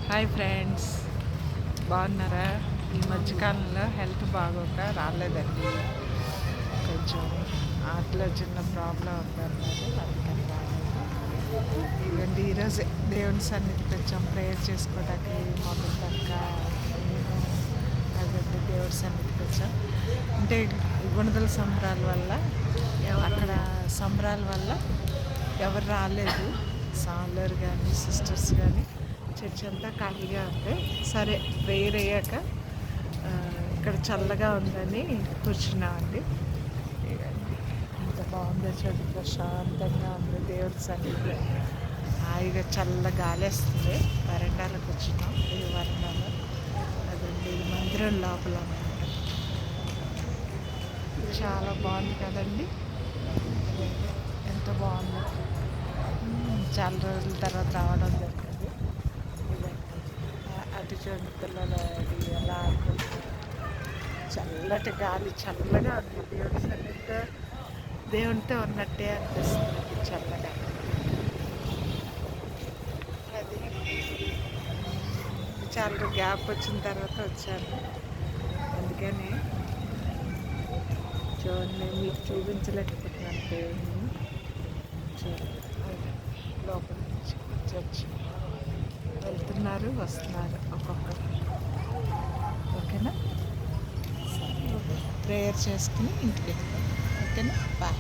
Hi friends, బాగున్నారా? ఈ మధ్యకాలంలో హెల్త్ బాగోక రాలేదండి. కొంచెం హార్ట్లో చిన్న ప్రాబ్లం ఉందన్నారు, అందుకని రాలేదు. ఇవ్వండి, ఈరోజు దేవుని సన్నిధికి వచ్చాం ప్రేయర్ చేసుకోవడానికి. మొదటి తనక నేను అదండి దేవుడి సన్నిధికి వచ్చాం. అంటే గుణదల సంబరాల వల్ల, అక్కడ సంబరాల వల్ల ఎవరు రాలేదు. సాలర్ కానీ సిస్టర్స్ కానీ చర్చ్ అంతా ఖాళీగా ఉంది. సరే, ప్రేయర్ అయ్యాక ఇక్కడ చల్లగా ఉందని కూర్చున్నామండి. ఎంత బాగుందో చూడు, ప్రశాంతంగా ఉంది దేవుడి సన్నిధి. హాయిగా చల్ల గాలి వస్తుంది. వరండాలో కూర్చున్నాం. ఈ వరండాలో అదండి, ఇది మందిరం లోపల అన్నమాట. చాలా బాగుంది కదండి, ఎంత బాగుంది. చాలా రోజుల తర్వాత రావడం జరిగింది. అటు చూడండి, పిల్లలు అది ఎలా ఆడుకుంటున్నారు. చల్లటి గాలి, చల్లగా ఉంది. దేవుడి సన్నిధితో దేవునితో ఉన్నట్టే అనిపిస్తుంది చల్లగా. అది చాలా గ్యాప్ వచ్చిన తర్వాత వచ్చాను, అందుకని చూడండి మీకు చూపించలేకపోతున్నాను దేవుని. చూడండి, లోపల నుంచి చర్చ్ వెళ్తున్నారు, వస్తున్నారు ఒక్కొక్కరు. ఓకేనా? ప్రేయర్ చేసుకుని ఇంటికి వెళ్తాం. ఓకేనా? బాయ్.